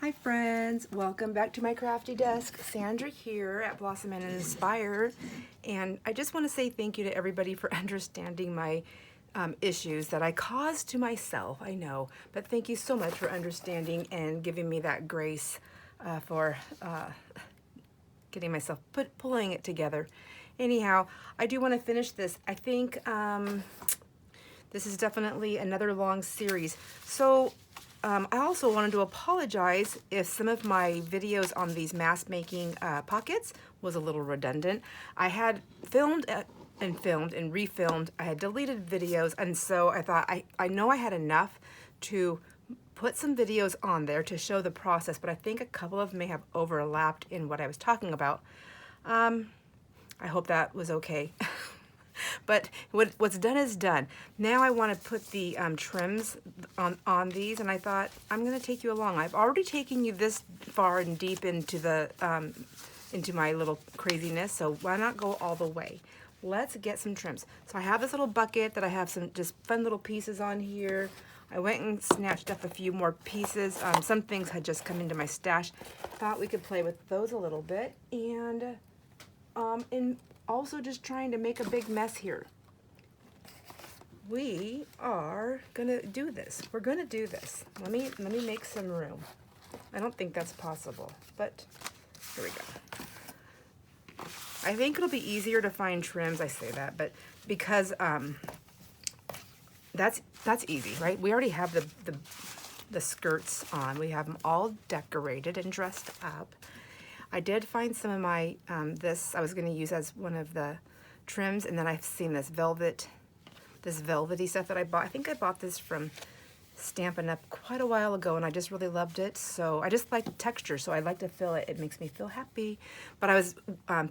Hi friends, welcome back to my crafty desk. Sandra here at Blossom and Inspire, and I just want to say thank you to everybody for understanding my issues that I caused to myself. I know, but thank you so much for understanding and giving me that grace for getting myself pulling it together. Anyhow, I do want to finish this. I think this is definitely another long series. So I also wanted to apologize if some of my videos on these mask making pockets was a little redundant. I had filmed and refilmed. I had deleted videos, and so I thought I know I had enough to put some videos on there to show the process, but I think a couple of them may have overlapped in what I was talking about. I hope that was okay. But what's done is done. Now I want to put the trims on these, and I thought I'm going to take you along. I've already taken you this far and deep into the into my little craziness, so why not go all the way? Let's get some trims. So I have this little bucket that I have some just fun little pieces on here. I went and snatched up a few more pieces. Some things had just come into my stash. Thought we could play with those a little bit, and also just trying to make a big mess here. We are gonna do this. We're gonna do this. Let me make some room. I don't think that's possible, but here we go. I think it'll be easier to find trims. I say that, but because that's easy, right? We already have the skirts on. We have them all decorated and dressed up. I did find some of my, this I was going to use as one of the trims, and then I've seen this velvety stuff that I bought. I think I bought this from Stampin' Up! Quite a while ago, and I just really loved it. So I just like the texture, so I like to feel it. It makes me feel happy. But I was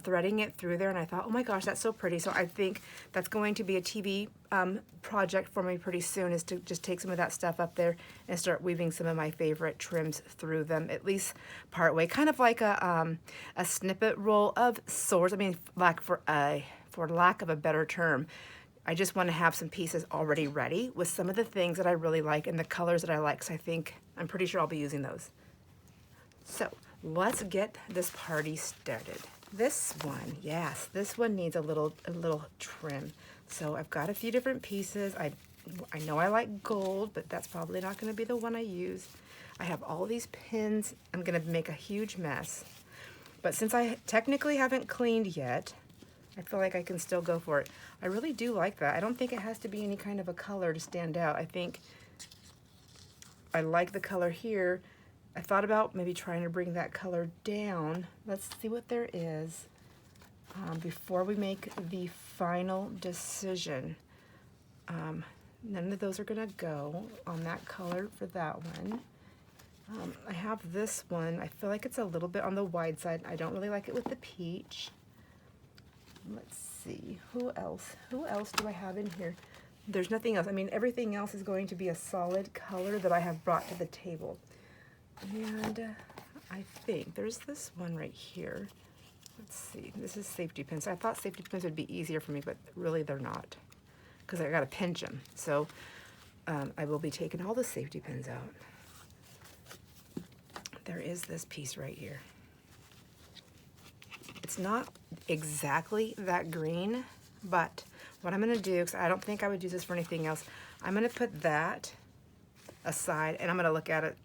threading it through there, and I thought, oh my gosh, that's so pretty. So I think that's going to be a TV project for me pretty soon, is to just take some of that stuff up there and start weaving some of my favorite trims through them, at least part way. Kind of like a snippet roll of sorts. I mean, for lack of a better term, I just want to have some pieces already ready with some of the things that I really like and the colors that I like. So I'm pretty sure I'll be using those. So let's get this party started. This one, yes, this one needs a little trim. So I've got a few different pieces. I know I like gold, but that's probably not going to be the one I use. I have all these pins. I'm going to make a huge mess. But since I technically haven't cleaned yet, I feel like I can still go for it. I really do like that. I don't think it has to be any kind of a color to stand out. I think I like the color here. I thought about maybe trying to bring that color down. Let's see what there is before we make the final decision. None of those are gonna go on that color for that one. I have this one. I feel like it's a little bit on the wide side. I don't really like it with the peach. Let's see, who else do I have in here? There's nothing else. I mean, everything else is going to be a solid color that I have brought to the table. And I think there's this one right here. Let's see, this is safety pins. I thought safety pins would be easier for me, but really they're not, because I gotta pinch them. So I will be taking all the safety pins out. There is this piece right here. It's not exactly that green, but what I'm going to do, because I don't think I would use this for anything else, I'm going to put that aside, and I'm going to look at it.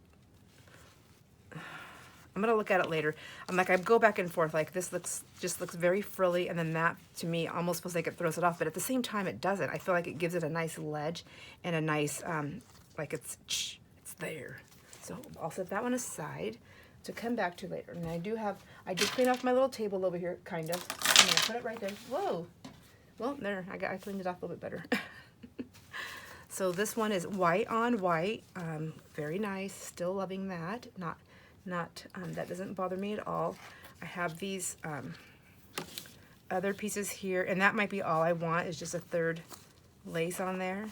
I'm going to look at it later. I go back and forth, like this just looks very frilly, and then that, to me, almost feels like it throws it off, but at the same time, it doesn't. I feel like it gives it a nice ledge and a nice, like it's there. So I'll set that one aside to come back to later. And I did clean off my little table over here, kind of. I'm gonna put it right there. Whoa. Well, there, I cleaned it off a little bit better. So this one is white on white. Very nice, still loving that. That doesn't bother me at all. I have these other pieces here, and that might be all I want, is just a third lace on there.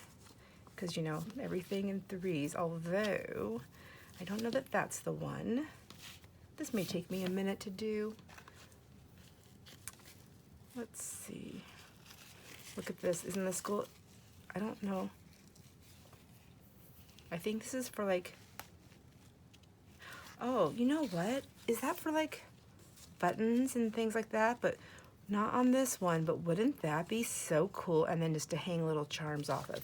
Because, you know, everything in threes, although I don't know that that's the one. This may take me a minute to do. Let's see. Look at this. Isn't this cool? I don't know. I think this is for like, Oh, you know what? Is that for like buttons and things like that? But not on this one, but wouldn't that be so cool? And then just to hang little charms off of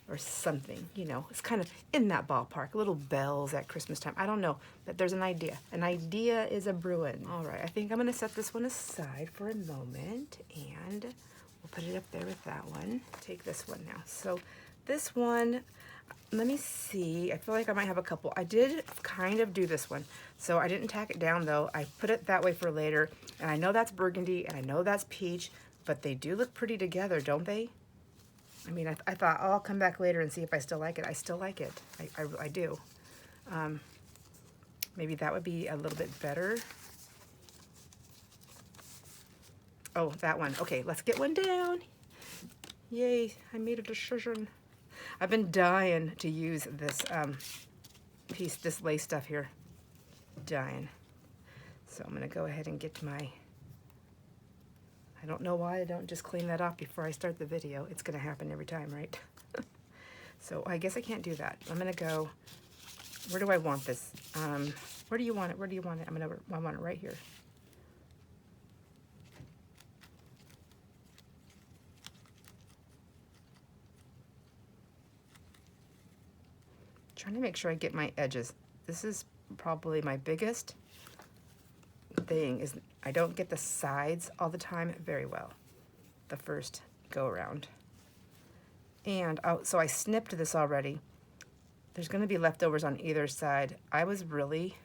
or something, you know, it's kind of in that ballpark, little bells at Christmas time. I don't know, but there's an idea. An idea is a brewing. All right, I think I'm gonna set this one aside for a moment and we'll put it up there with that one. Take this one now. So this one, let me see. I feel like I might have a couple. I did kind of do this one. So I didn't tack it down though. I put it that way for later. And I know that's burgundy and I know that's peach, but they do look pretty together, don't they? I mean, I thought, oh, I'll come back later and see if I still like it. I still like it. I do. Maybe that would be a little bit better. Oh, that one. Okay, let's get one down. Yay, I made a decision. I've been dying to use this piece, this lace stuff here. Dying. So I'm gonna go ahead and get my, I don't know why I don't just clean that off before I start the video. It's gonna happen every time, right? So I guess I can't do that. I'm gonna go, where do I want this? Where do you want it? Where do you want it? I want it right here. Trying to make sure I get my edges. This is probably my biggest thing, is I don't get the sides all the time very well the first go around. And so I snipped this already. There's going to be leftovers on either side. I was really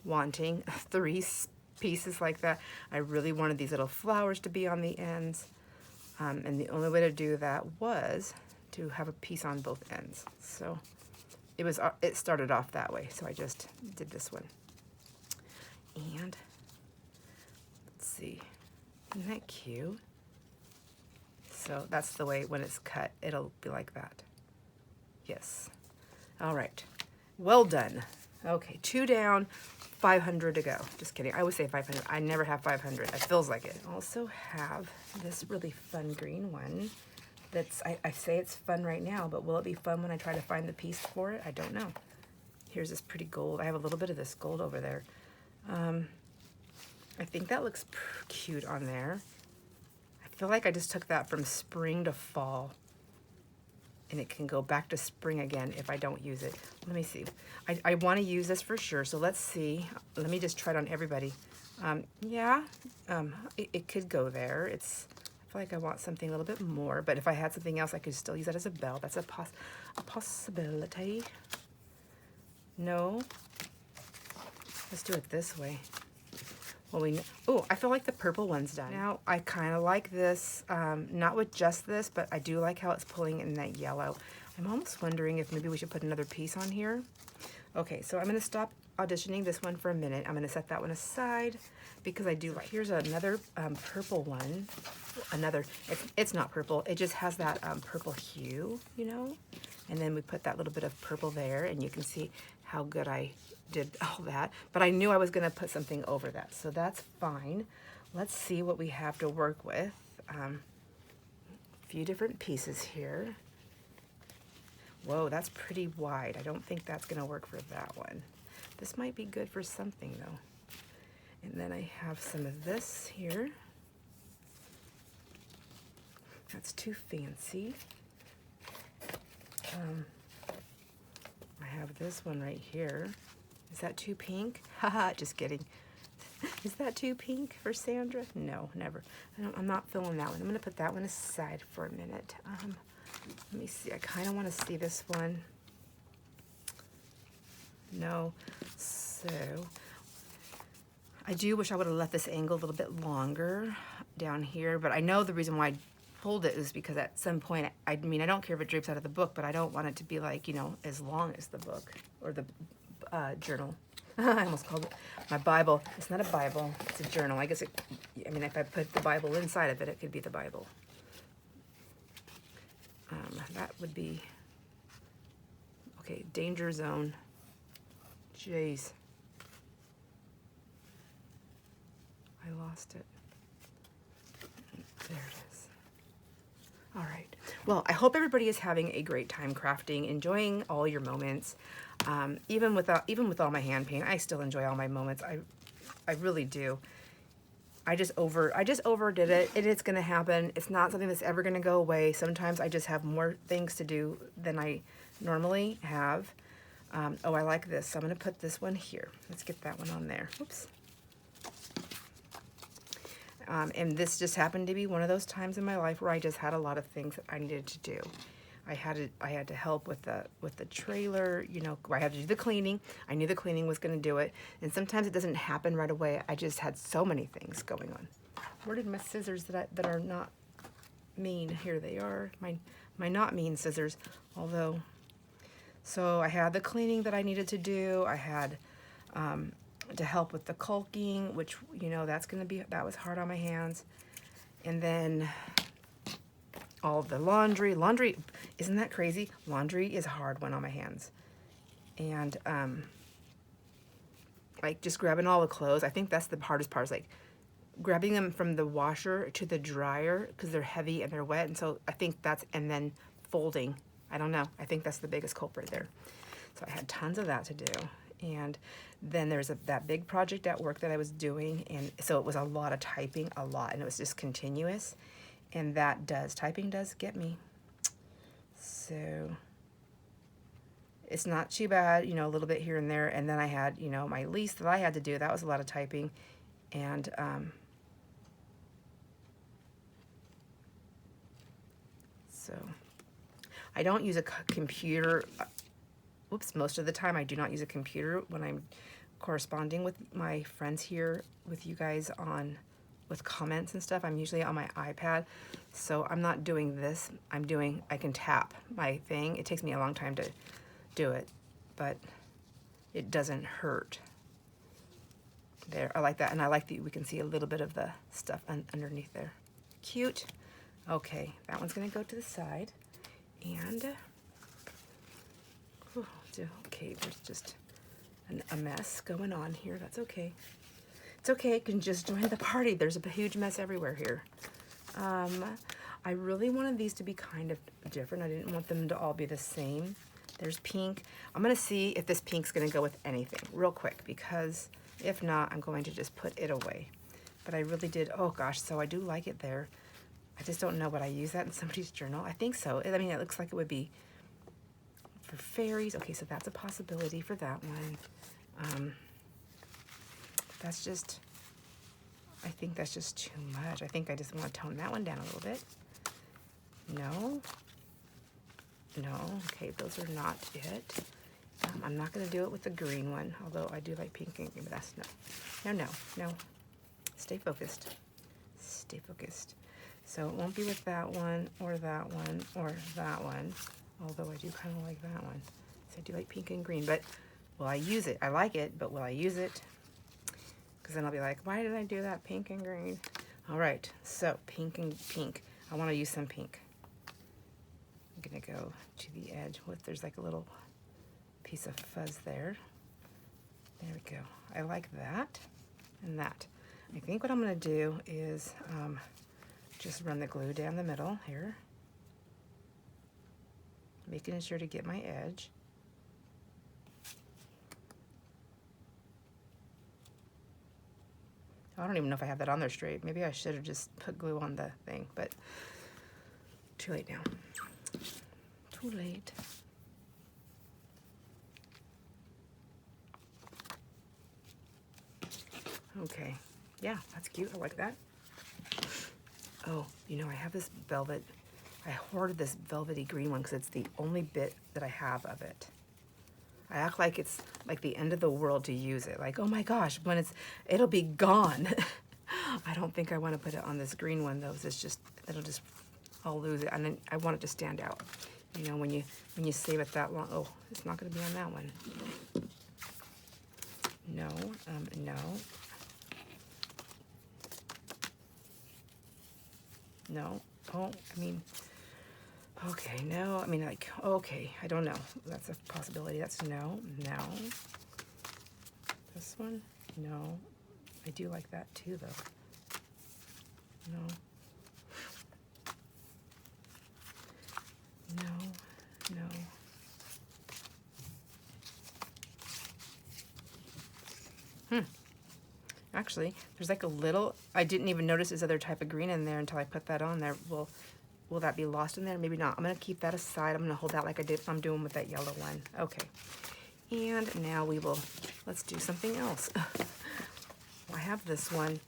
wanting 3 pieces like that. I really wanted these little flowers to be on the ends. And the only way to do that was to have a piece on both ends. So it started off that way. So I just did this one. And let's see, isn't that cute? So that's the way when it's cut, it'll be like that. Yes. All right, well done. Okay, 2 down, 500 to go. Just kidding, I always say 500. I never have 500, it feels like it. I also have this really fun green one that's, I say it's fun right now, but will it be fun when I try to find the piece for it? I don't know. Here's this pretty gold. I have a little bit of this gold over there. I think that looks cute on there. I feel like I just took that from spring to fall, and it can go back to spring again if I don't use it. Let me see. I want to use this for sure, so let's see. Let me just try it on everybody. Yeah, it could go there. I feel like I want something a little bit more, but if I had something else, I could still use that as a bell. That's a possibility. No. Let's do it this way. Well, oh, I feel like the purple one's done. Now, I kind of like this, not with just this, but I do like how it's pulling in that yellow. I'm almost wondering if maybe we should put another piece on here. Okay, so I'm going to stop auditioning this one for a minute. I'm going to set that one aside because I do like, here's another purple one. It's not purple, it just has that purple hue, you know? And then we put that little bit of purple there, and you can see how good I did all that, but I knew I was going to put something over that, so that's fine. Let's see what we have to work with. A few different pieces here. Whoa, that's pretty wide. I don't think that's going to work for that one. This might be good for something though. And then I have some of this here. That's too fancy. I have this one right here. Is that too pink? Haha, just kidding. Is that too pink for Sandra? No, never. I'm not feeling that one. I'm going to put that one aside for a minute. Let me see. I kind of want to see this one. No. So, I do wish I would have left this angle a little bit longer down here, but I know the reason why I pulled it is because at some point, I mean, I don't care if it drapes out of the book, but I don't want it to be like, you know, as long as the book or the journal. I almost called it my Bible. It's not a Bible, it's a journal. I guess I mean, if I put the Bible inside of it, it could be the Bible. That would be, okay, danger zone. Jeez. I lost it. There it is. All right. Well, I hope everybody is having a great time crafting, enjoying all your moments. Even with all my hand paint, I still enjoy all my moments. I really do. I just overdid it, and it's gonna happen. It's not something that's ever gonna go away. Sometimes I just have more things to do than I normally have. Oh, I like this. So I'm gonna put this one here. Let's get that one on there. Oops. And this just happened to be one of those times in my life where I just had a lot of things that I needed to do. I had to help with the trailer, you know, I had to do the cleaning. I knew the cleaning was going to do it, and sometimes it doesn't happen right away. I just had so many things going on. Where did my scissors that are not mean? Here they are, my not mean scissors. Although, so I had the cleaning that I needed to do. I had to help with the caulking, which, you know, that was hard on my hands. And then all the laundry, isn't that crazy? Laundry is a hard one on my hands. And like just grabbing all the clothes, I think that's the hardest part, is like grabbing them from the washer to the dryer, because they're heavy and they're wet. And so I think and then folding, I don't know, I think that's the biggest culprit there. So I had tons of that to do. And then there's that big project at work that I was doing, and so it was a lot of typing, and it was just continuous. And typing does get me. So it's not too bad, you know, a little bit here and there. And then I had, you know, my lease that I had to do. That was a lot of typing. And so I don't use a computer. Most of the time I do not use a computer when I'm corresponding with my friends here, with you guys with comments and stuff. I'm usually on my iPad, so I'm not doing this. I can tap my thing. It takes me a long time to do it, but it doesn't hurt. There, I like that, and I like that we can see a little bit of the stuff underneath there. Cute. Okay, that one's gonna go to the side, and okay, there's just a mess going on here. That's okay. It's okay, you can just join the party. There's a huge mess everywhere here. I really wanted these to be kind of different. I didn't want them to all be the same. There's pink. I'm gonna see if this pink's gonna go with anything real quick, because if not, I'm going to just put it away. But I really did, oh gosh, so I do like it there. I just don't know, would I use that in somebody's journal? I think so. I mean, it looks like it would be for fairies. Okay, so that's a possibility for that one. That's just, I think that's just too much. I think I just want to tone that one down a little bit. No, okay, those are not it. I'm not going to do it with the green one, although I do like pink and green, but that's no. Stay focused. Stay focused. So it won't be with that one, or that one, or that one, although I do kind of like that one. So I do like pink and green, but will I use it? I like it, but will I use it? Because then I'll be like, why did I do that pink and green? All right, so pink and pink. I want to use some pink. I'm going to go to the edge with, there's like a little piece of fuzz there. There we go. I like that and that. I think what I'm going to do is just run the glue down the middle here, making sure to get my edge. I don't even know if I have that on there straight. Maybe I should have just put glue on the thing, but too late now. Too late. Okay, yeah, that's cute. I like that. Oh, you know, I have this velvet. I hoarded this velvety green one because it's the only bit that I have of it. I act like it's like the end of the world to use it. Like, oh my gosh, when it'll be gone. I don't think I want to put it on this green one though. It's just, I'll lose it. And then I want it to stand out. You know, when you save it that long. Oh, it's not going to be on that one. No, no. No. Oh, I mean, okay, no. I mean, like, okay, I don't know. That's a possibility. That's no. This one, no. I do like that too, though. No. Actually, there's like a little, I didn't even notice this other type of green in there until I put that on there. Will that be lost in there? Maybe not. I'm gonna keep that aside. I'm gonna hold that like I'm doing with that yellow one. Okay. And now let's do something else. I have this one.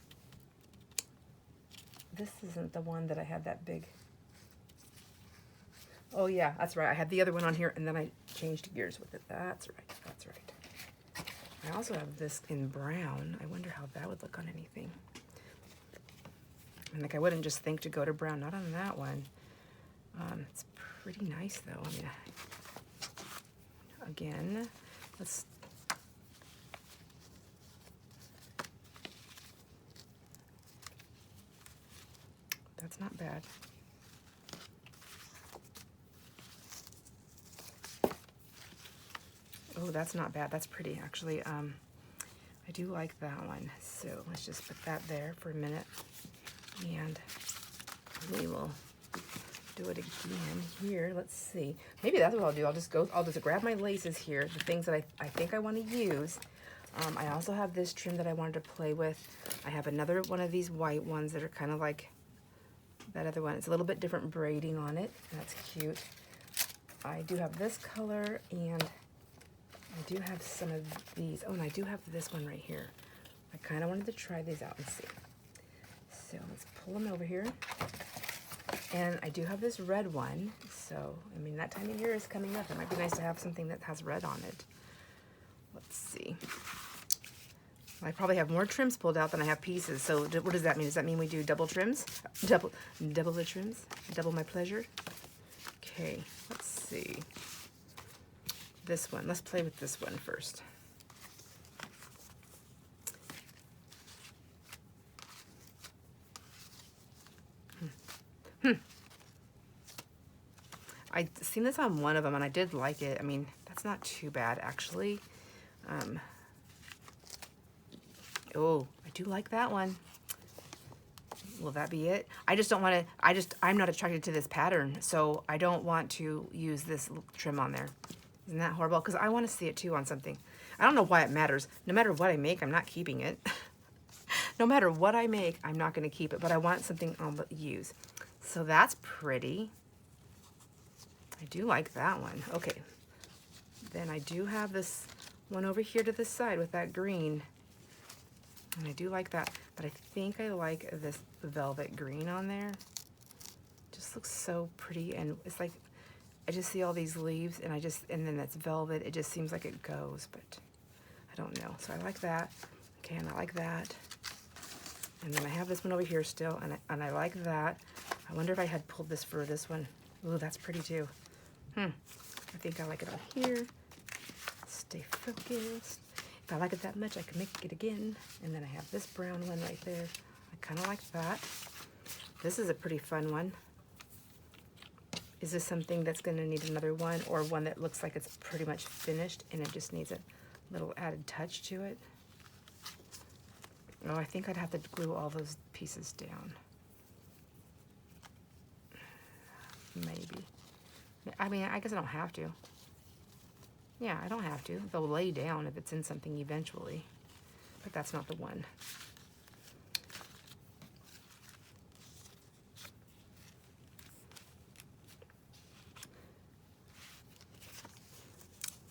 This isn't the one that I had that big. Oh yeah, that's right. I had the other one on here and then I changed gears with it. That's right, that's right. I also have this in brown. I wonder how that would look on anything. And like I wouldn't just think to go to brown, not on that one. It's pretty nice though. I mean, again, that's not bad. Oh, that's not bad. That's pretty, actually. I do like that one. So let's just put that there for a minute. And we will do it again here. Let's see. Maybe that's what I'll do. I'll just grab my laces here, the things that I think I want to use. I also have this trim that I wanted to play with. I have another one of these white ones that are kind of like that other one. It's a little bit different braiding on it. That's cute. I do have this color, and I do have some of these. Oh, and I do have this one right here. I kind of wanted to try these out and see. So let's pull them over here. And I do have this red one. So, I mean, that time of year is coming up. It might be nice to have something that has red on it. Let's see. I probably have more trims pulled out than I have pieces. So what does that mean? Does that mean we do double trims? Double the trims? Double my pleasure? Okay, let's see. This one. Let's play with this one first. I seen this on one of them and I did like it. I mean, that's not too bad actually. Oh, I do like that one. Will that be it? I just don't want to, I'm not attracted to this pattern, so I don't want to use this trim on there. Isn't that horrible? Because I want to see it too on something. I don't know why it matters. No matter what I make, I'm not keeping it. No matter what I make, I'm not going to keep it, but I want something I'll use. So that's pretty. I do like that one. Okay. Then I do have this one over here to the side with that green. And I do like that, but I think I like this velvet green on there. Just looks so pretty, and it's like, I just see all these leaves, and then that's velvet. It just seems like it goes, but I don't know. So I like that. Okay, and I like that. And then I have this one over here still, and I like that. I wonder if I had pulled this for this one. Ooh, that's pretty too. I think I like it on here. Stay focused. If I like it that much, I can make it again. And then I have this brown one right there. I kind of like that. This is a pretty fun one. Is this something that's going to need another one, or one that looks like it's pretty much finished and it just needs a little added touch to it? Oh, I think I'd have to glue all those pieces down. Maybe. I mean, I guess I don't have to. Yeah, I don't have to. They'll lay down if it's in something eventually. But that's not the one.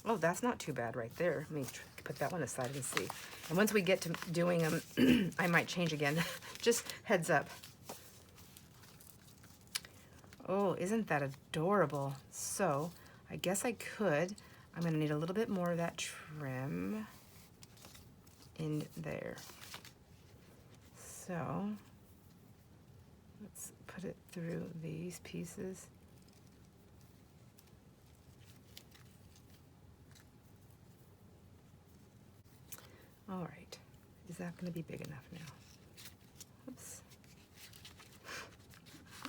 Oh, that's not too bad right there. Let me put that one aside and see. And once we get to doing them, I might change again. Just heads up. Oh, isn't that adorable? So, I guess I could. I'm going to need a little bit more of that trim in there. So, let's put it through these pieces. All right. Is that going to be big enough now? Oops.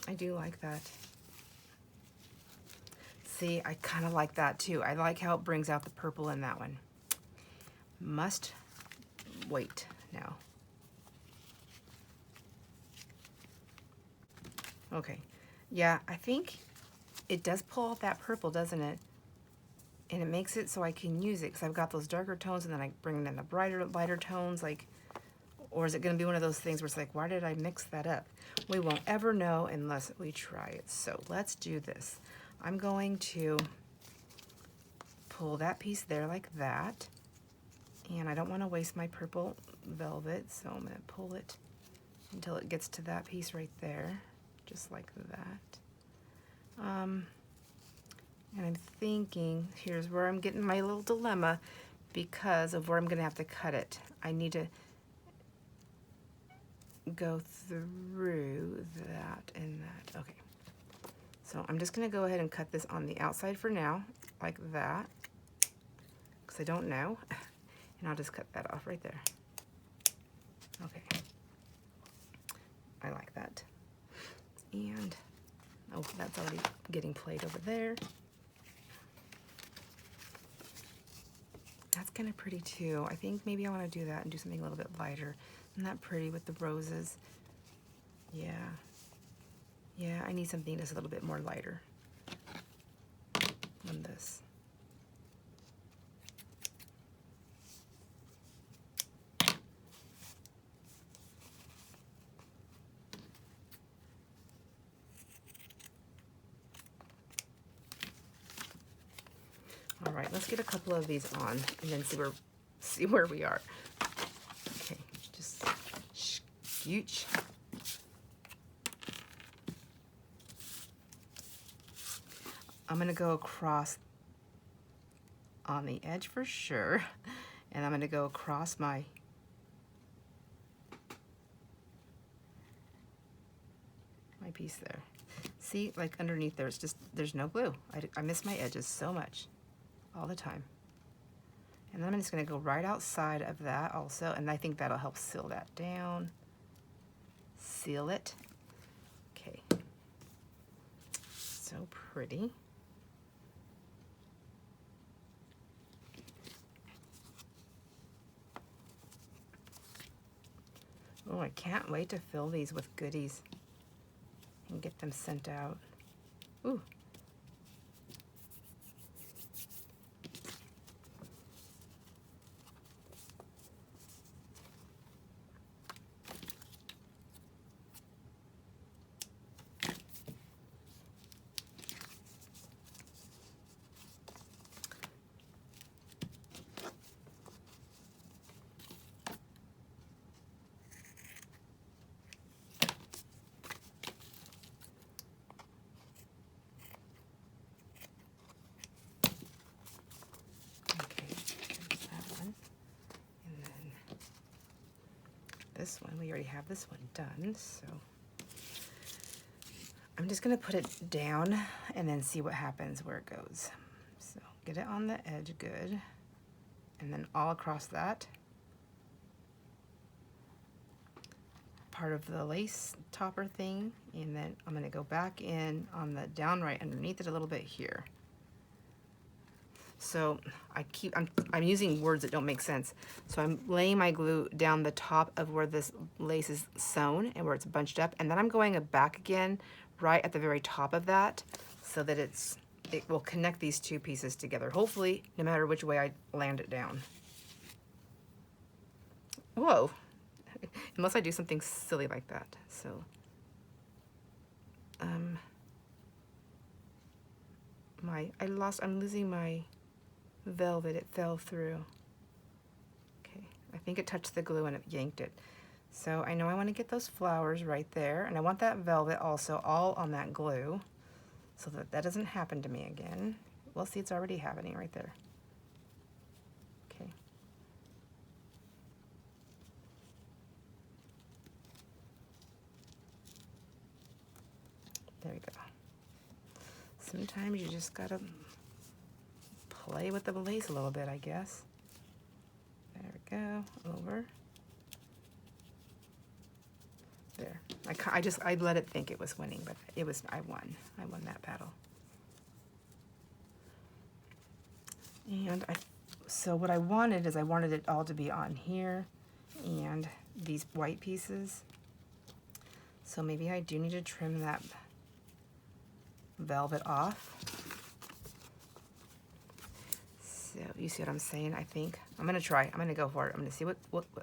I do like that. See, I kind of like that too. I like how it brings out the purple in that one. Must wait now. Okay. Yeah, I think it does pull out that purple, doesn't it? and it makes it so I can use it, because I've got those darker tones and then I bring in the brighter, lighter tones, like, or is it going to be one of those things where it's like, why did I mix that up? We won't ever know unless we try it. So let's do this. I'm going to pull that piece there like that, and I don't want to waste my purple velvet, so I'm going to pull it until it gets to that piece right there, just like that. And I'm thinking, here's where I'm getting my little dilemma because of where I'm going to have to cut it. I need to go through that and that. Okay. So I'm just going to go ahead and cut this on the outside for now, like that, because I don't know. And I'll just cut that off right there. Okay. I like that. And, oh, that's already getting played over there. That's kind of pretty too. I think maybe I want to do that and do something a little bit lighter. Isn't that pretty with the roses? Yeah. Yeah, I need something that's a little bit more lighter than this. All right, let's get a couple of these on and then see where we are. Okay, just scooch. I'm gonna go across on the edge for sure, and I'm gonna go across my piece there. See, like underneath there's no glue. I miss my edges so much, all the time. And then I'm just gonna go right outside of that also, and I think that'll help seal that down. Seal it. Okay. So pretty. Oh, I can't wait to fill these with goodies and get them sent out. Ooh. This one, we already have this one done, so I'm just gonna put it down and then see what happens where it goes. So get it on the edge good, and then all across that part of the lace topper thing, and then I'm gonna go back in on the down right underneath it a little bit here. So I'm using words that don't make sense. So I'm laying my glue down the top of where this lace is sewn and where it's bunched up, and then I'm going back again right at the very top of that so that it will connect these two pieces together, hopefully, no matter which way I land it down. Whoa, unless I do something silly like that. So I'm losing my velvet. It fell through. Okay, I think it touched the glue and it yanked it. So I know I want to get those flowers right there, and I want that velvet also all on that glue so that doesn't happen to me again. Well, see, it's already happening right there. Okay. There we go. Sometimes you just gotta play with the lace a little bit, I guess. There we go, over. There. I let it think it was winning, but I won. I won that battle. And so what I wanted is I wanted it all to be on here and these white pieces. So maybe I do need to trim that velvet off. So you see what I'm saying? I think I'm gonna try. I'm gonna go for it. I'm gonna see I'm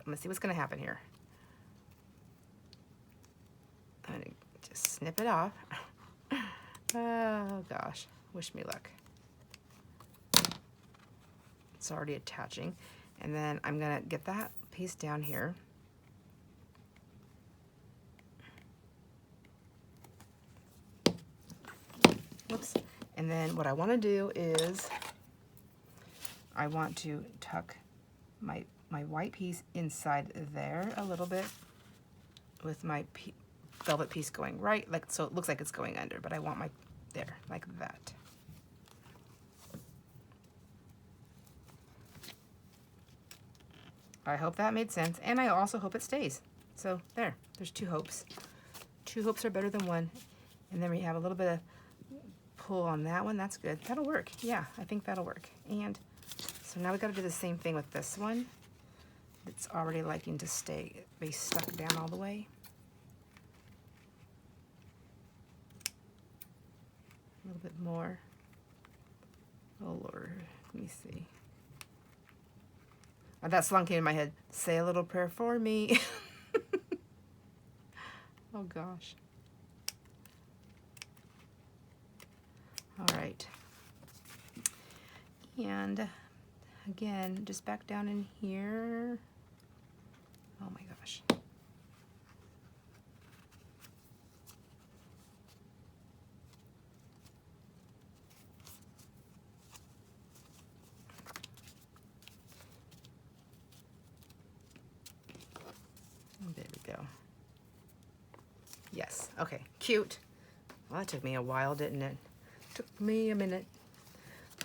gonna see what's gonna happen here. I'm gonna just snip it off. Oh gosh, wish me luck. It's already attaching. And then I'm gonna get that piece down here. Whoops. And then what I wanna do is I want to tuck my white piece inside there a little bit with my velvet piece going right, like so it looks like it's going under, but I want my there, like that. I hope that made sense, and I also hope it stays. So there's two hopes. Two hopes are better than one. And then we have a little bit of pull on that one. That's good. That'll work. Yeah, I think that'll work. And so now we got to do the same thing with this one. It's already liking to be stuck down all the way. A little bit more. Oh Lord, let me see. Oh, that song came in my head. Say a little prayer for me. Oh gosh. All right. And again, just back down in here. Oh my gosh. There we go. Yes, okay, cute. Well, that took me a while, didn't it? Took me a minute.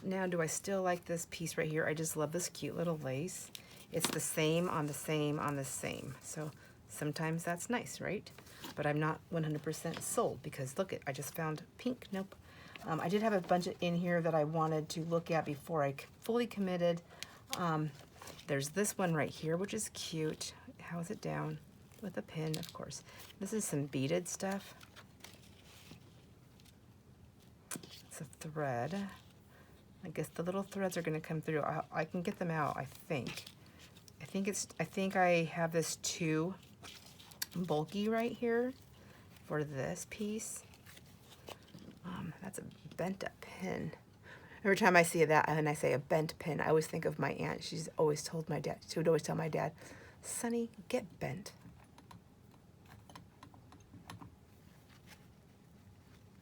Now, do I still like this piece right here? I just love this cute little lace. It's the same on the same on the same. So sometimes that's nice, right? But I'm not 100% sold because look, I just found pink. Nope. I did have a bunch in here that I wanted to look at before I fully committed. There's this one right here, which is cute. How is it down? With a pin, of course. This is some beaded stuff. It's a thread. I guess the little threads are going to come through. I can get them out, I think. I think I have this too bulky right here for this piece. That's a bent up pin. Every time I see that and I say a bent pin, I always think of my aunt. She's always told my dad. She would always tell my dad, "Sonny, get bent."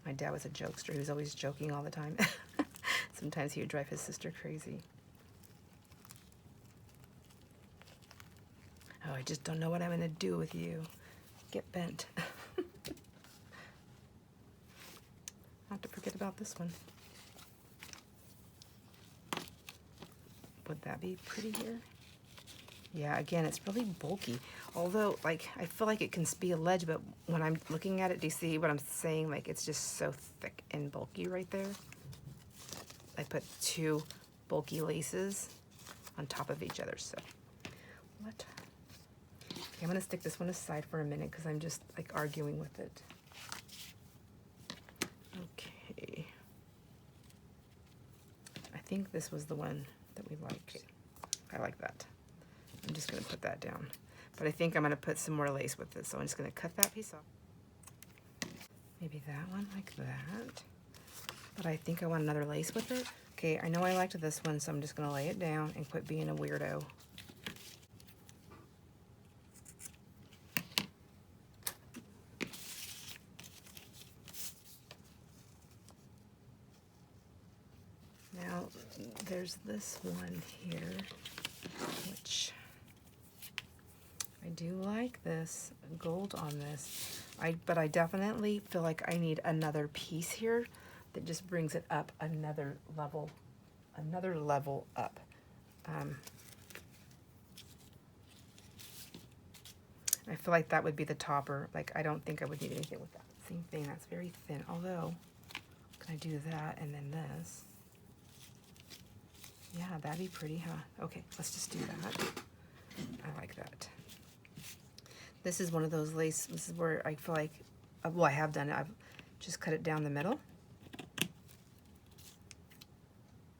My dad was a jokester. He was always joking all the time. Sometimes he would drive his sister crazy. Oh, I just don't know what I'm gonna do with you. Get bent. Not to forget about this one. Would that be pretty here? Yeah, again, it's really bulky. Although, like, I feel like it can be a ledge, but when I'm looking at it, do you see what I'm saying? Like, it's just so thick and bulky right there. I put two bulky laces on top of each other, so. What? Okay, I'm gonna stick this one aside for a minute because I'm just, like, arguing with it. Okay. I think this was the one that we liked. I like that. I'm just gonna put that down. But I think I'm gonna put some more lace with this, so I'm just gonna cut that piece off. Maybe that one like that. But I think I want another lace with it. Okay, I know I liked this one, so I'm just gonna lay it down and quit being a weirdo. Now, there's this one here, which I do like this gold on this. But I definitely feel like I need another piece here that just brings it up another level up. I feel like that would be the topper. Like, I don't think I would need anything with that. Same thing, that's very thin. Although, can I do that and then this? Yeah, that'd be pretty, huh? Okay, let's just do that. I like that. This is one of those lace, this is where I feel like, well, I have done it. I've just cut it down the middle.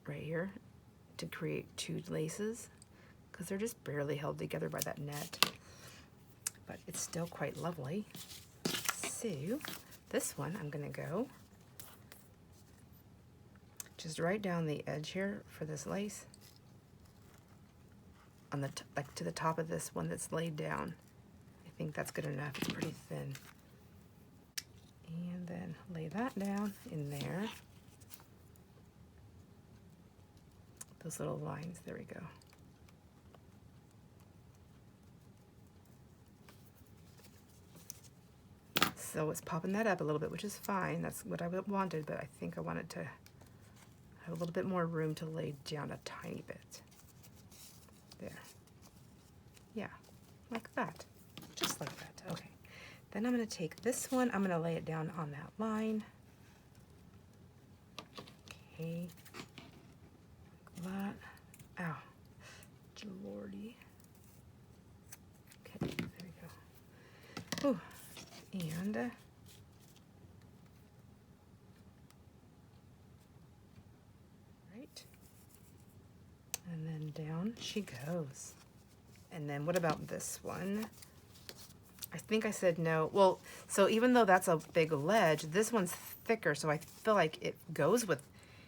Right here. to create two laces because they're just barely held together by that net. But it's still quite lovely. So this one I'm gonna go just right down the edge here for this lace on the like to the top of this one that's laid down. I think that's good enough. It's pretty thin. And then lay that down in there. Those little lines, there we go. So it's popping that up a little bit, which is fine. That's what I wanted, but I think I wanted to have a little bit more room to lay down a tiny bit. There. Yeah, like that. Just like that. Okay. Then I'm going to take this one, I'm going to lay it down on that line. Okay. Like that. Ow. Lordy. Okay, there we go. Ooh. And right. And then down she goes. And then what about this one? I think I said no. Well, so even though that's a big ledge, this one's thicker, so I feel like it goes with,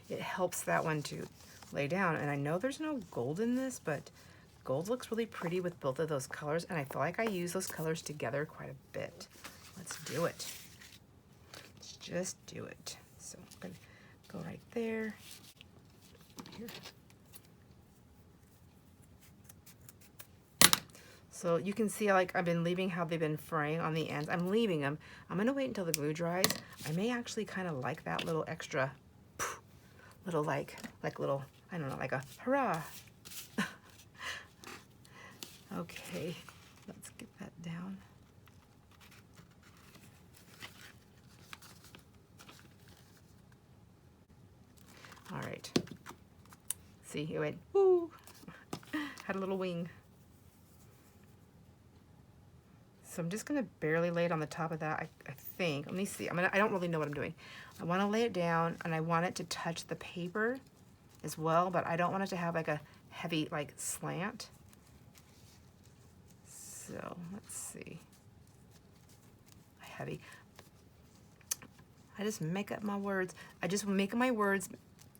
it helps that one to lay down. And I know there's no gold in this, but gold looks really pretty with both of those colors, and I feel like I use those colors together quite a bit. Let's do it. Let's just do it. So I'm gonna go right there. Here. So you can see like I've been leaving how they've been fraying on the ends. I'm leaving them. I'm gonna wait until the glue dries. I may actually kind of like that little extra, little like little, I don't know, like a hurrah. Okay, let's get that down. All right. See, it went, woo, had a little wing. So I'm just gonna barely lay it on the top of that, I think. Let me see, I don't really know what I'm doing. I wanna lay it down and I want it to touch the paper as well, but I don't want it to have like a heavy like slant. So let's see, heavy. I just make up my words. I just make my words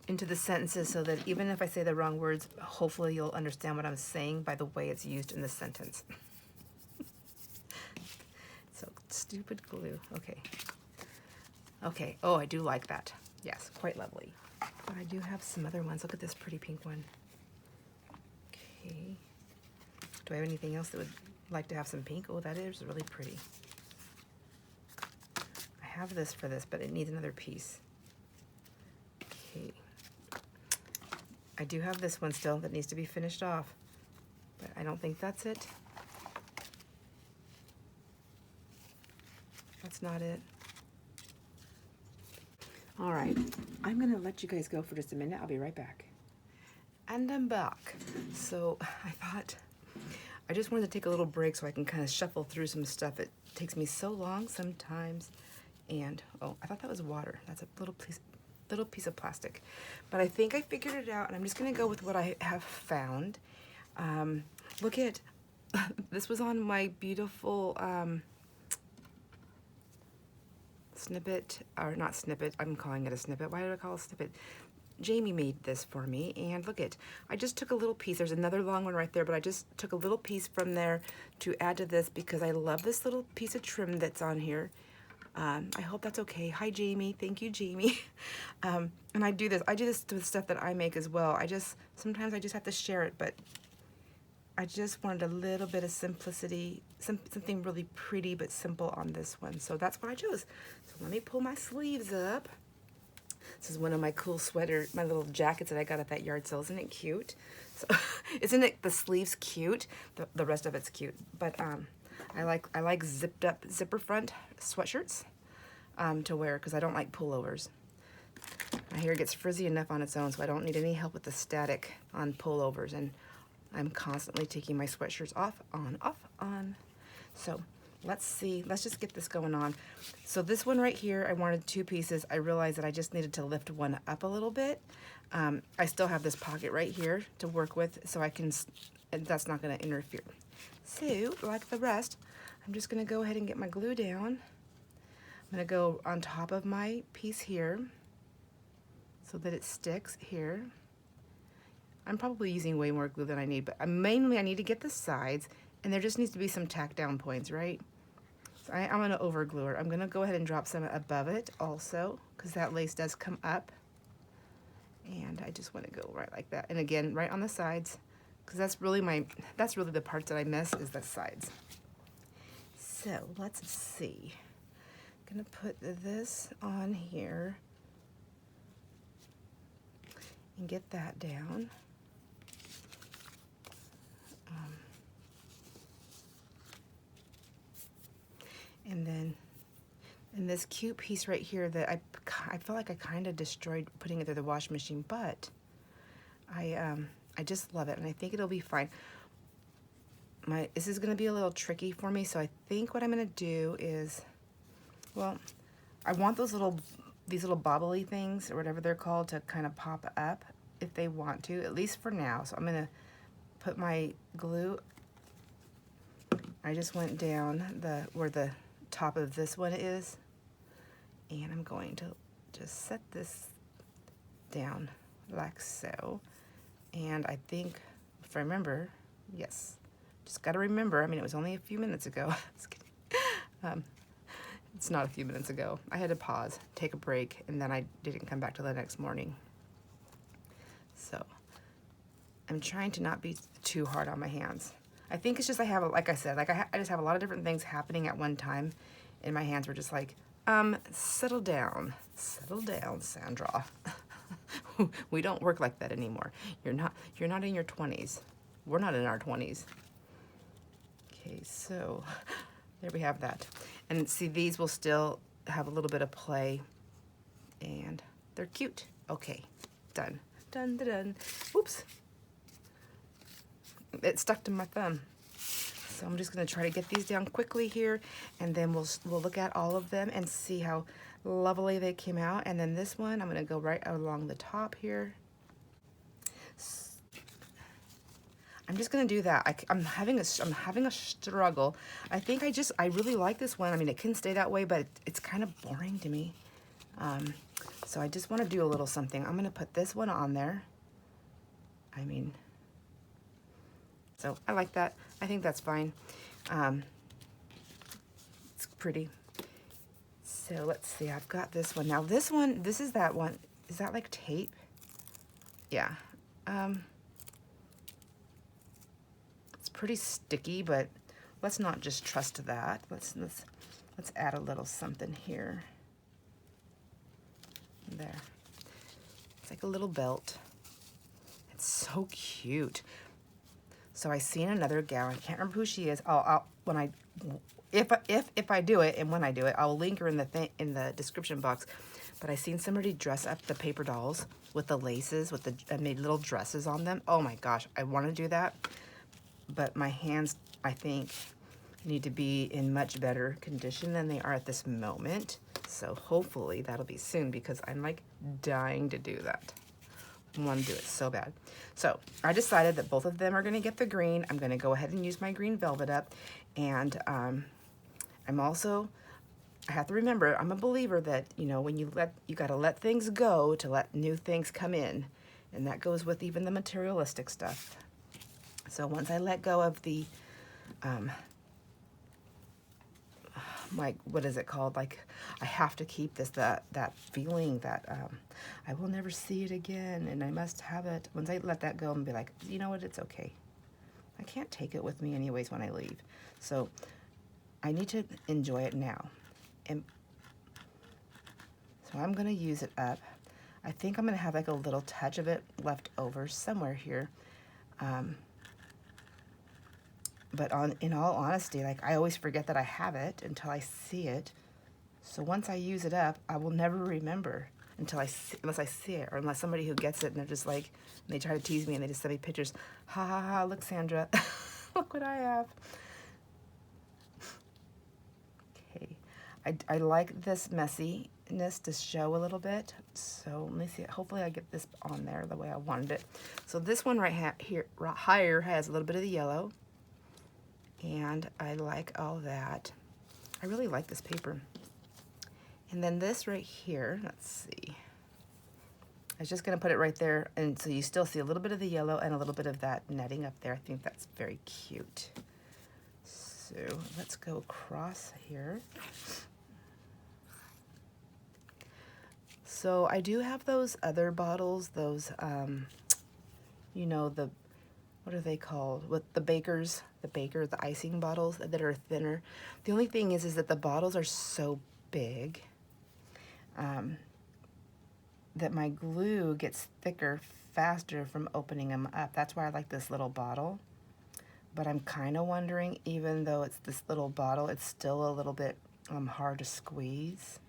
into the sentences so that even if I say the wrong words, hopefully you'll understand what I'm saying by the way it's used in the sentence. So stupid glue. Okay. Okay. Oh, I do like that. Yes, quite lovely. But I do have some other ones. Look at this pretty pink one. Okay. Do I have anything else that would like to have some pink? Oh, that is really pretty. I have this for this, but it needs another piece. Okay. I do have this one still that needs to be finished off, but I don't think that's it. That's not it. All right, I'm gonna let you guys go for just a minute. I'll be right back. And I'm back. So I thought I just wanted to take a little break so I can kind of shuffle through some stuff. It takes me so long sometimes. And oh, I thought that was water. That's a little piece of plastic. But I think I figured it out, and I'm just gonna go with what I have found. Look at, this was on my beautiful snippet, or not snippet, I'm calling it a snippet. Why did I call it a snippet? Jamie made this for me, and look it, I just took a little piece. There's another long one right there, but I just took a little piece from there to add to this because I love this little piece of trim that's on here. I hope that's okay. Hi, Jamie. Thank you, Jamie. And I do this with stuff that I make as well. Sometimes I just have to share it, but I just wanted a little bit of simplicity, something really pretty but simple on this one. So that's what I chose. So let me pull my sleeves up. This is one of my cool my little jackets that I got at that yard sale. Isn't it cute? So isn't it the sleeves cute? The rest of it's cute. But I like zipped up zipper front sweatshirts to wear because I don't like pullovers. My hair gets frizzy enough on its own, so I don't need any help with the static on pullovers, and I'm constantly taking my sweatshirts off, on, off, on. So let's see, let's just get this going on. So this one right here, I wanted 2 pieces. I realized that I just needed to lift one up a little bit. I still have this pocket right here to work with, so I can, and that's not gonna interfere. So, like the rest, I'm just gonna go ahead and get my glue down. I'm gonna go on top of my piece here so that it sticks here. I'm probably using way more glue than I need, but mainly I need to get the sides, and there just needs to be some tack down points, right? So I'm gonna over glue it. I'm gonna go ahead and drop some above it also, because that lace does come up. And I just wanna go right like that. And again, right on the sides, because that's really the parts that I miss, is the sides. So let's see. I'm gonna put this on here and get that down. And then in this cute piece right here that I feel like I kind of destroyed putting it through the washing machine, but I just love it, and I think it'll be fine. This is gonna be a little tricky for me, so I think what I'm gonna do is, well, I want these little bobbly things, or whatever they're called, to kind of pop up if they want to, at least for now. So I'm gonna put my glue, I just went down where the top of this one is, and I'm going to just set this down like so. And I think, if I remember, yes, just got to remember, I mean, it was only a few minutes ago. Just kidding. It's not a few minutes ago. I had to pause, take a break, and then I didn't come back till the next morning. So I'm trying to not be too hard on my hands. I think it's just I just have a lot of different things happening at one time, and my hands were just like, settle down, Sandra. We don't work like that anymore. You're not in your 20s. We're not in our 20s. Okay, so there we have that. And see, these will still have a little bit of play, and they're cute. Okay, done. Done, done, done. Oops. It stuck to my thumb. So I'm just gonna try to get these down quickly here, and then we'll look at all of them and see how lovely they came out. And then this one, I'm gonna go right along the top here. I'm just gonna do that. I'm having a struggle. I think I really like this one. I mean, it can stay that way, but it's kind of boring to me. So I just want to do a little something. I'm gonna put this one on there. I mean, so I like that. I think that's fine. It's pretty. So let's see. I've got this one now. This is that one. Is that like tape? Yeah. Pretty sticky, but let's not just trust that. Let's add a little something here. There. It's like a little belt. It's so cute. So I seen another gal. I can't remember who she is. If I do it, and when I do it, I'll link her in the description box. But I seen somebody dress up the paper dolls with the laces, and made little dresses on them. Oh my gosh, I want to do that. But my hands, I think, need to be in much better condition than they are at this moment. So hopefully that'll be soon, because I'm like dying to do that. I want to do it so bad. So I decided that both of them are going to get the green. I'm going to go ahead and use my green velvet up. And I have to remember, I'm a believer that, when you got to let things go to let new things come in. And that goes with even the materialistic stuff. So once I let go of the, what is it called? Like, I have to keep that feeling that I will never see it again, and I must have it. Once I let that go and be like, you know what, it's okay. I can't take it with me anyways when I leave. So I need to enjoy it now. And so I'm gonna use it up. I think I'm gonna have like a little touch of it left over somewhere here. But in all honesty, like, I always forget that I have it until I see it. So once I use it up, I will never remember unless I see it, or unless somebody who gets it and they're just like, they try to tease me and they just send me pictures. Ha ha ha, look, Sandra, look what I have. I like this messiness to show a little bit. So let me see. Hopefully I get this on there the way I wanted it. So this one right higher has a little bit of the yellow. And I like all that. I really like this paper. And then this right here, let's see. I was just gonna put it right there, and so you still see a little bit of the yellow and a little bit of that netting up there. I think that's very cute. So let's go across here. So I do have those other bottles, those, you know, what are they called? With the the icing bottles that are thinner. The only thing is that the bottles are so big that my glue gets thicker faster from opening them up. That's why I like this little bottle. But I'm kind of wondering, even though it's this little bottle, it's still a little bit hard to squeeze.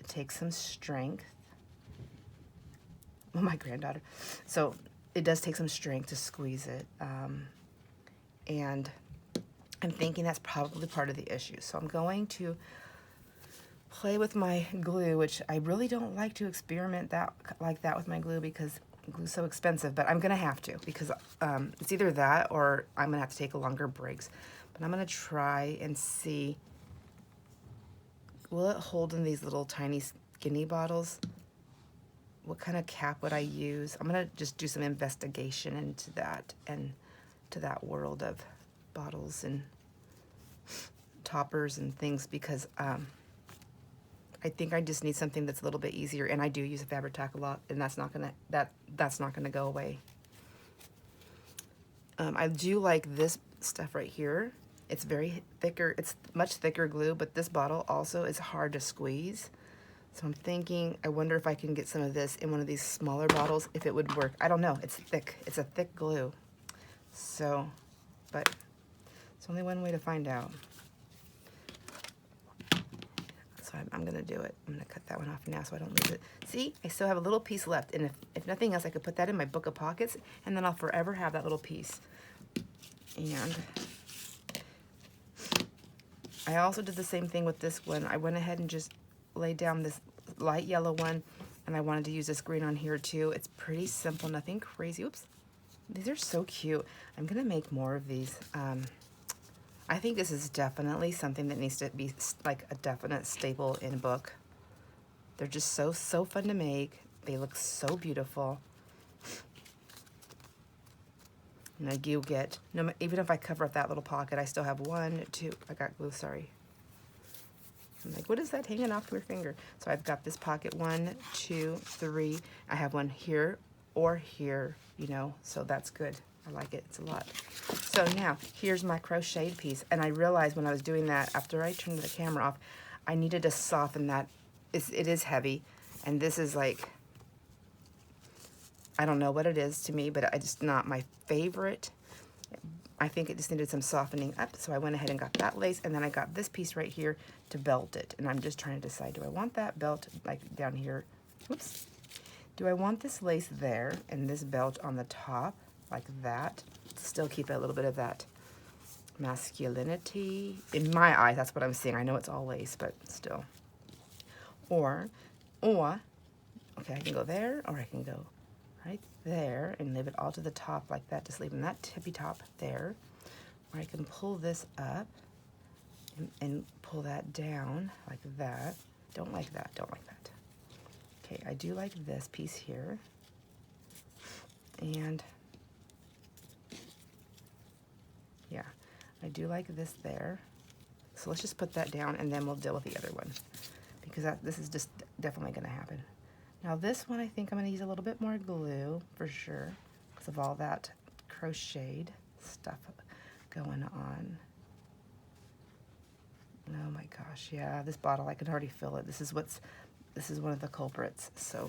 It takes some strength. Oh, my granddaughter. So it does take some strength to squeeze it. And I'm thinking that's probably part of the issue. So I'm going to play with my glue, which I really don't like to experiment like that with my glue because glue's so expensive, but I'm gonna have to because it's either that or I'm gonna have to take a longer breaks. But I'm gonna try and see, will it hold in these little tiny skinny bottles? What kind of cap would I use? I'm gonna just do some investigation into that and to that world of bottles and toppers and things because I think I just need something that's a little bit easier, and I do use a Fabri-Tac a lot, and that's not gonna go away. I do like this stuff right here. It's very thicker. It's much thicker glue, but this bottle also is hard to squeeze. So I'm thinking, I wonder if I can get some of this in one of these smaller bottles, if it would work. I don't know. It's thick. It's a thick glue. So, but it's only one way to find out. So I'm going to do it. I'm going to cut that one off now so I don't lose it. See, I still have a little piece left. And if nothing else, I could put that in my book of pockets, and then I'll forever have that little piece. And I also did the same thing with this one. I went ahead and just laid down this light yellow one, and I wanted to use this green on here too. It's pretty simple, nothing crazy. Oops. These are so cute. I'm going to make more of these. I think this is definitely something that needs to be like a definite staple in a book. They're just so fun to make. They look so beautiful. And I do get, even if I cover up that little pocket, I still have 1, 2, I got glue, sorry. I'm like, what is that hanging off your finger? So I've got this pocket, 1, 2, 3. I have one here or here, you know, so that's good. I like it, it's a lot. So now, here's my crocheted piece. And I realized when I was doing that, after I turned the camera off, I needed to soften that. It is heavy, and this is like, I don't know what it is to me, but it's not my favorite. I think it just needed some softening up, so I went ahead and got that lace, and then I got this piece right here to belt it. And I'm just trying to decide, do I want that belt like down here? Whoops. Do I want this lace there and this belt on the top like that? Still keep a little bit of that masculinity. In my eyes, that's what I'm seeing. I know it's all lace, but still. Or, okay, I can go there, or I can go right there and leave it all to the top like that, just leaving that tippy top there. Or I can pull this up and pull that down like that. Don't like that, don't like that. Okay, I do like this piece here. And yeah, I do like this there. So let's just put that down, and then we'll deal with the other one, because this is just definitely gonna happen. Now this one, I think I'm going to use a little bit more glue for sure because of all that crocheted stuff going on. Oh my gosh, yeah, this bottle, I can already feel it. This is one of the culprits. So,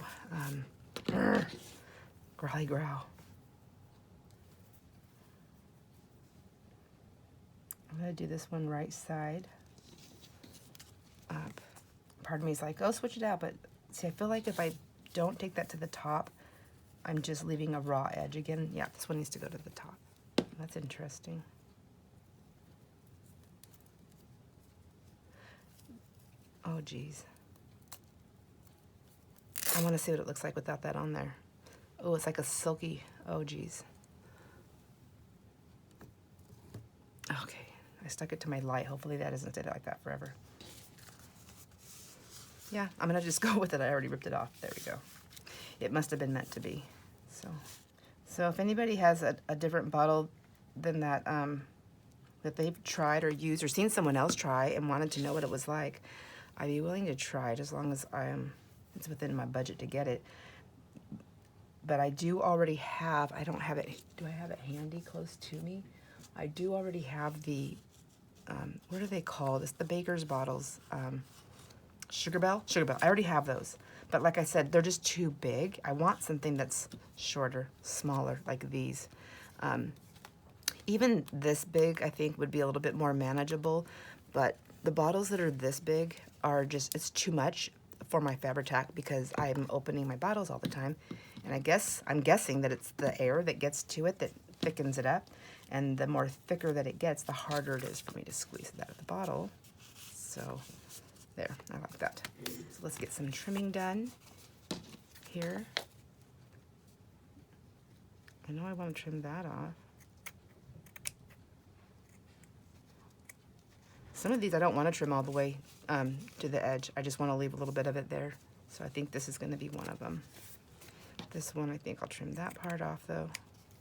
growly growl. I'm going to do this one right side up. Part of me is like, oh, switch it out, but see, I feel like if I don't take that to the top, I'm just leaving a raw edge again. Yeah, this one needs to go to the top. That's interesting. geez. I want to see what it looks like without that on there. Oh, it's like a silky, oh geez. Okay, I stuck it to my light. Hopefully that doesn't stay like that forever. Yeah, I'm gonna just go with it. I already ripped it off. There we go. It must have been meant to be. So if anybody has a different bottle than that, that they've tried or used or seen someone else try and wanted to know what it was like, I'd be willing to try it as long as it's within my budget to get it. But I do already have, I don't have it, do I have it handy close to me? I do already have the, what are they called? It's the baker's bottles. Sugar Bell? Sugar Bell. I already have those. But like I said, they're just too big. I want something that's shorter, smaller, like these. Even this big, I think, would be a little bit more manageable. But the bottles that are this big are just, it's too much for my Fabri-Tac because I'm opening my bottles all the time. And I'm guessing that it's the air that gets to it that thickens it up. And the more thicker that it gets, the harder it is for me to squeeze it out of the bottle. So there, I like that. So let's get some trimming done here. I know I want to trim that off. Some of these I don't want to trim all the way to the edge. I just want to leave a little bit of it there. So I think this is going to be one of them. This one, I think I'll trim that part off though.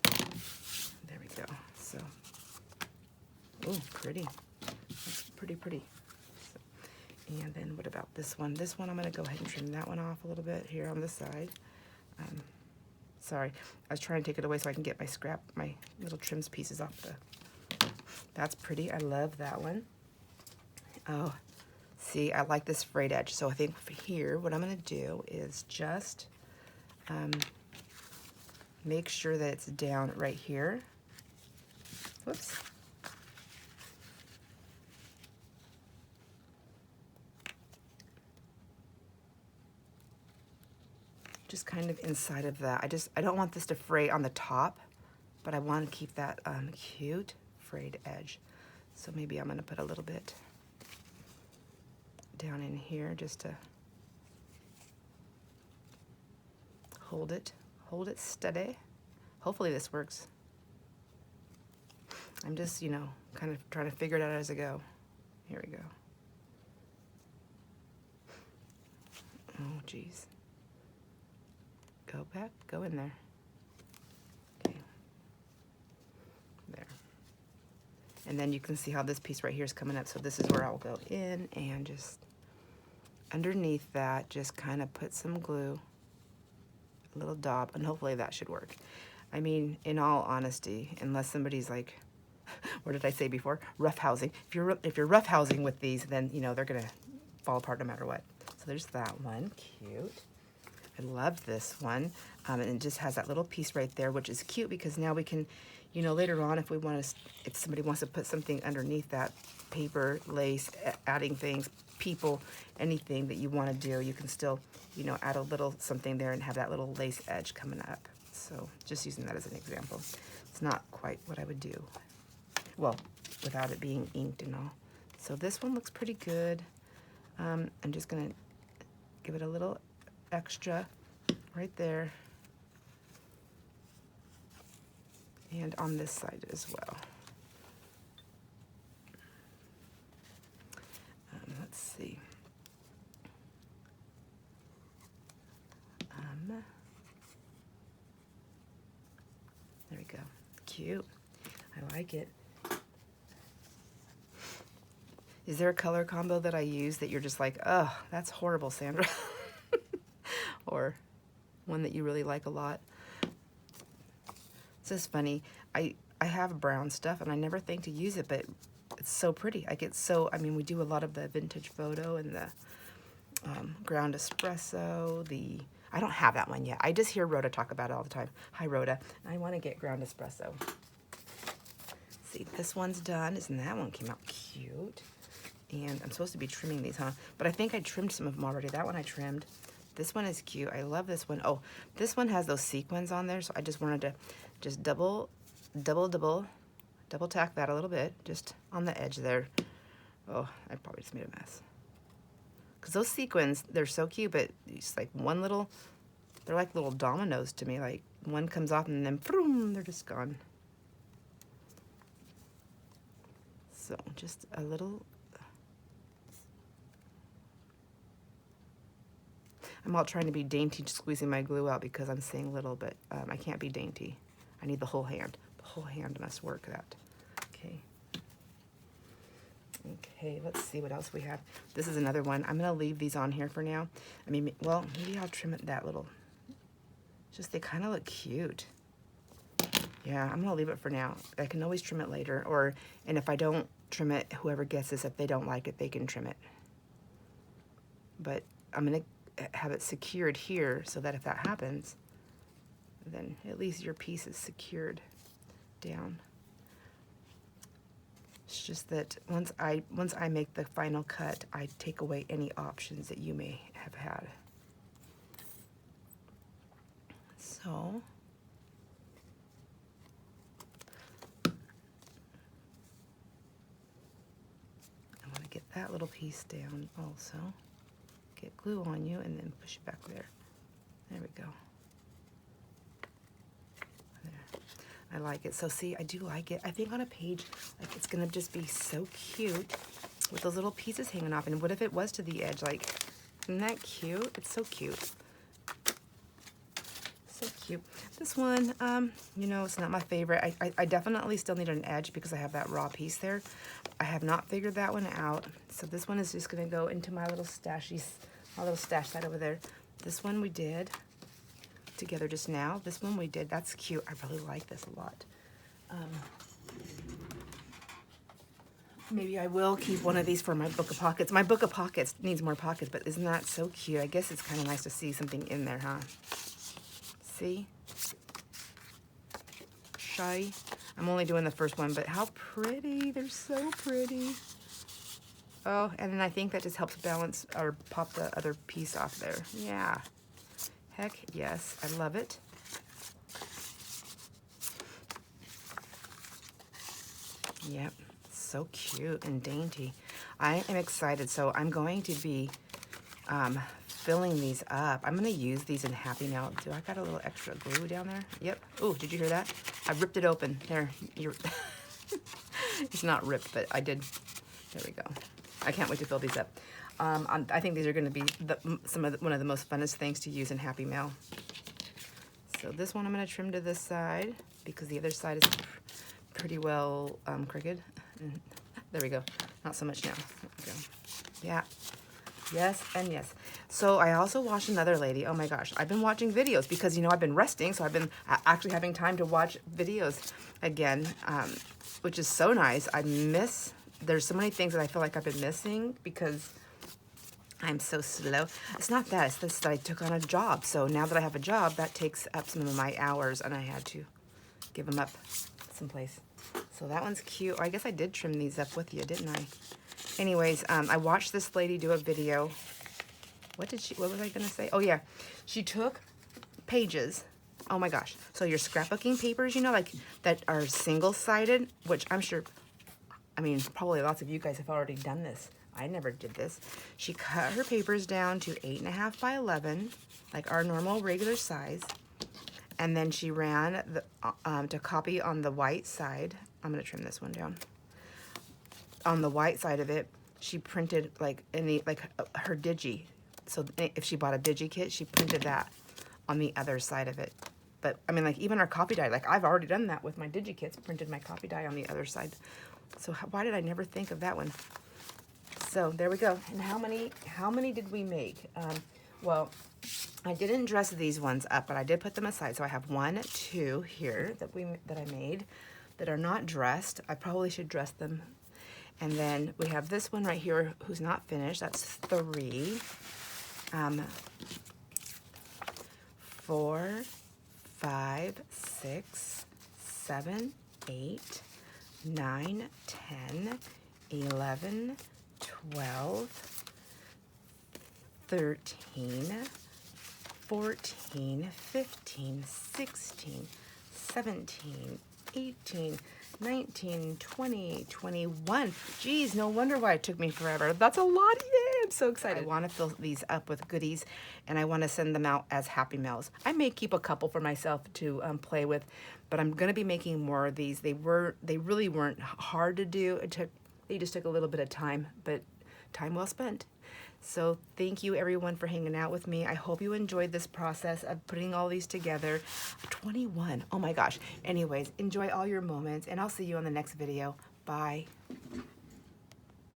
There we go. So, oh, pretty. That's pretty, pretty. So, and then what about this one? This one, I'm going to go ahead and trim that one off a little bit here on this side. Sorry, I was trying to take it away so I can get my little trims pieces off the. That's pretty. I love that one. Oh, see, I like this frayed edge. So I think for here, what I'm going to do is just make sure that it's down right here. Whoops. Just kind of inside of that. I don't want this to fray on the top, but I want to keep that cute frayed edge. So maybe I'm going to put a little bit down in here just to hold it steady. Hopefully this works. I'm just, you know, kind of trying to figure it out as I go. Here we go. Oh, geez. Go back, go in there. Okay. There. And then you can see how this piece right here is coming up. So this is where I'll go in and just underneath that, just kind of put some glue, a little dab, and hopefully that should work. I mean, in all honesty, unless somebody's like, what did I say before? Rough housing. If you're rough housing with these, then, you know, they're gonna fall apart no matter what. So there's that one, cute. I love this one, and it just has that little piece right there, which is cute because now we can, you know, later on if somebody wants to put something underneath that, paper, lace, adding things, people, anything that you want to do, you can still, you know, add a little something there and have that little lace edge coming up. So just using that as an example. It's not quite what I would do, well, without it being inked and all. So this one looks pretty good. I'm just gonna give it a little extra right there, and on this side as well. Let's see. There we go. Cute. I like it. Is there a color combo that I use that you're just like, oh, that's horrible, Sandra? Or one that you really like a lot? It's just funny. I have brown stuff and I never think to use it, but it's so pretty. I mean, we do a lot of the vintage photo and the ground espresso. I don't have that one yet. I just hear Rhoda talk about it all the time. Hi, Rhoda. I want to get ground espresso. See, this one's done. Isn't that one came out cute? And I'm supposed to be trimming these, huh? But I think I trimmed some of them already. That one I trimmed. This one is cute. I love this one. Oh, this one has those sequins on there, so I just wanted to just double tack that a little bit, just on the edge there. Oh, I probably just made a mess. Because those sequins, they're so cute, but it's like one little, they're like little dominoes to me. Like one comes off and then boom, they're just gone. So just a little. I'm all trying to be dainty, just squeezing my glue out because I'm saying little, but I can't be dainty. I need the whole hand. The whole hand must work that. Okay. Okay, let's see what else we have. This is another one. I'm gonna leave these on here for now. I mean, well, maybe I'll trim it that little. Just they kind of look cute. Yeah, I'm gonna leave it for now. I can always trim it later, and if I don't trim it, whoever gets this, if they don't like it, they can trim it. But I'm gonna have it secured here so that if that happens, then at least your piece is secured down. It's just that once I make the final cut, I take away any options that you may have had. So I want to get that little piece down also. Get glue on you and then push it back there. There we go. There. I like it. So see, I do like it. I think on a page, like it's gonna just be so cute with those little pieces hanging off. And what if it was to the edge? Like, isn't that cute? It's so cute. So cute. This one, you know, it's not my favorite. I definitely still need an edge because I have that raw piece there. I have not figured that one out. So this one is just gonna go into my little stash side over there. This one we did together just now. This one we did. That's cute. I really like this a lot. Maybe I will keep one of these for my book of pockets. My book of pockets needs more pockets, but isn't that so cute? I guess it's kind of nice to see something in there, huh? See? Shy. I'm only doing the first one, but how pretty. They're so pretty. Oh, and then I think that just helps balance or pop the other piece off there. Yeah. Heck yes, I love it. Yep, so cute and dainty. I am excited. So I'm going to be filling these up. I'm going to use these in Happy Mail. Do I got a little extra glue down there? Yep. Oh, did you hear that? I ripped it open. There, you're it's not ripped, but I did. There we go. I can't wait to fill these up. I think these are going to be one of the most funnest things to use in Happy Mail. So this one I'm going to trim to this side because the other side is pretty well crooked. There we go. Not so much now. There we go. Yeah. Yes and yes. So I also watched another lady. Oh my gosh. I've been watching videos because, you know, I've been resting. So I've been actually having time to watch videos again, which is so nice. There's so many things that I feel like I've been missing because I'm so slow. It's not that. It's this that I took on a job. So now that I have a job, that takes up some of my hours, and I had to give them up someplace. So that one's cute. I guess I did trim these up with you, didn't I? Anyways, I watched this lady do a video. What was I going to say? Oh, yeah. She took pages. Oh, my gosh. So your scrapbooking papers, you know, like that are single-sided, which I'm sure, I mean, probably lots of you guys have already done this. I never did this. She cut her papers down to 8.5 by 11, like our normal regular size. And then she ran to copy on the white side. I'm going to trim this one down. On the white side of it, she printed like her digi. So if she bought a digi kit, she printed that on the other side of it. But I mean, like even our copy die, like I've already done that with my digi kits, printed my copy die on the other side. So why did I never think of that one? So there we go. And how many did we make? Well, I didn't dress these ones up, but I did put them aside. So I have 1, 2 here that I made that are not dressed. I probably should dress them. And then we have this one right here who's not finished. That's 3. 4, 5, 6, 7, 8, 9, 10, 11, 12, 13, 14, 15, 16, 17, 18, 19, 20, 21. Geez, no wonder why it took me forever. That's a lot, yeah. so excited. I want to fill these up with goodies, and I want to send them out as Happy Mails. I may keep a couple for myself to play with, but I'm going to be making more of these. They really weren't hard to do. They just took a little bit of time, but time well spent. So thank you everyone for hanging out with me. I hope you enjoyed this process of putting all these together. 21, oh my gosh. Anyways, enjoy all your moments, and I'll see you on the next video. Bye.